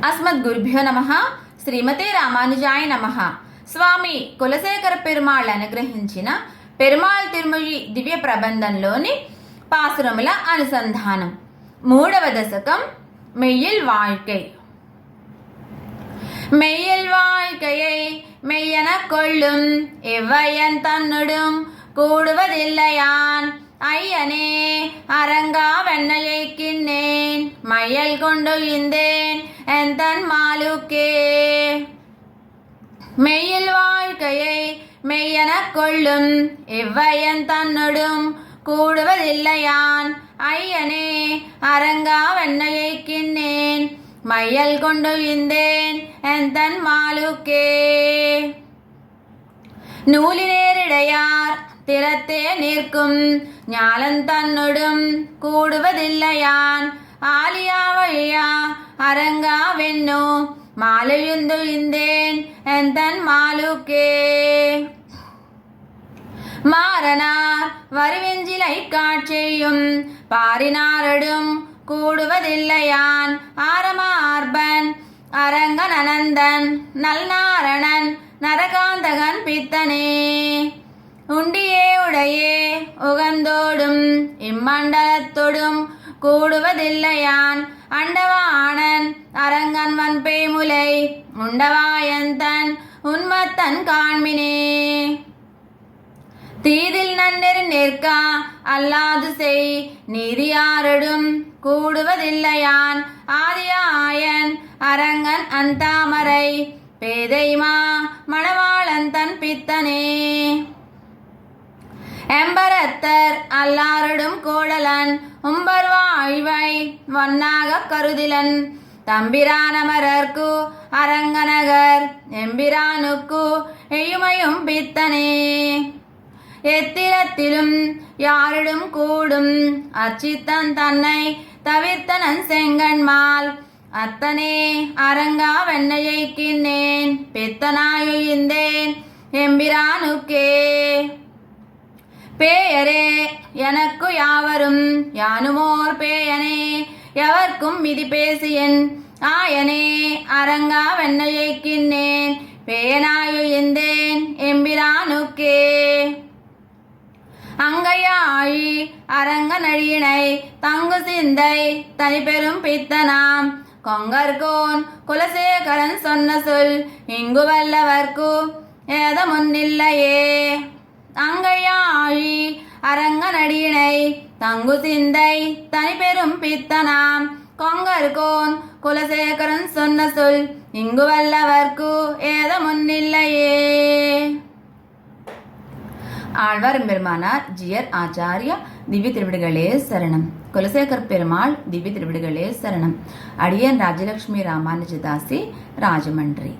అస్మద్గురుభ్యో నమః. శ్రీమతే రామానుజాయ నమః. స్వామి కులశేఖర పెరుమాళ్ అనుగ్రహించిన పెరుమాళ్ తిరుమొഴി దివ్య ప్రబంధంలోని పాసురముల అనుసంధానం. 3వ దశకం மெய்யில் வாழ்க்கை. மெய்யில் வாழ்க்கையை மெய்யென கொள்ளும் எவ்வையன் தன்னுடும் கூடுவதில்லையான் ஐயனே அரங்கா வெண்ணையை கிண்ணேன் மையல் கொண்டு இந்தேன் என் தன் மாலுக்கே. மெய்யில் வாழ்க்கையை மெய்யென கொள்ளும் எவ்வையன் தன்னுடும் கூடுவதில்லையான் ஐயனே அரங்கா வெண்ணையை கிண்ணேன் மையல் கொண்டு இந்தேன் என் தன் மாலுக்கே. நூலினேரிடையார் திறத்தே நிற்கும் ஞாலன் தன்னுடும் கூடுவதில்லையான் ஆலியா வழியா அரங்கா வெண்ணோ மாலையுந்து இந்தேன் என் தன் மாலுக்கே. மாறனார் வருவெஞ்சிலை காட்சியும் பாரினாரடும் கூடுவதில்லையான் ஆரமார்பன் அரங்கன் அனந்தன் நல்நாரணன் நரகாந்தகன் பித்தனே. உண்டியே உடையே உகந்தோடும் இம்மண்டலத்தொடும் கூடுவதில்லையான் அண்டவாணன் அரங்கன் வன்பேமுலை உண்டவாயந்தன் உன்மத்தன் காண்மினே. தீதில் நன்னெறி நிற்கா அல்லாது செய் நீதியாரடும் கூடுவதில்லையான் ஆதியாயன் அரங்கன் அந்தாமரை பேதைமா மணவாளன் தன் பித்தனே. எம்பரத்தர் அல்லாரடும் கோடலன் உம்பர் வாழ்வை ஒன்னாக கருதிலன் தம்பிரானமரர்க்கு அரங்கநகர் எம்பிரானுக்கு எயுமையும் பித்தனே. எத்திரத்திலும் யாரிடும் கூடும் அச்சித்தன் தன்னை தவிர்த்தனன் செங்கன்மால் அத்தனே அரங்கா வெண்ணையை கிண்ணேன் பித்தனாயு இந்தேன் எம்பிரானுக்கே. பேயரே எனக்கு யாவரும் யானுமோர் பேயனே எவர்க்கும் மிதி பேசியன் ஆயனே அரங்கா வெண்ணையை கிண்ணேன் பேயனாயு இந்தேன் எம்பிரானுக்கே. அங்கையாழி அரங்க நழியினை தங்கு சிந்தை தனி பெரும் பித்தனாம் கொங்கர்கோன் குலசேகரன் சொன்ன சொல் இங்கு வல்லவர்க்கு ஏத முன்னில்லையே. அங்கையாழி அரங்க நடியினை தங்கு சிந்தை தனி பெரும் பித்தனாம் கொங்கர்கோன் குலசேகரன் சொன்ன சொல் இங்கு வல்லவர்க்கு ஏத முன்னில்லையே. ஆழ்வார் பெருமானார் ஜியர் ஆச்சாரியா திவ்ய திருவிடுகளே சரணம். குலசேகர் பெருமாள் திவ்ய திருவிடுகளே சரணம். அடியன் ராஜலட்சுமி ராமானுஜதாசி ராஜமன்றி.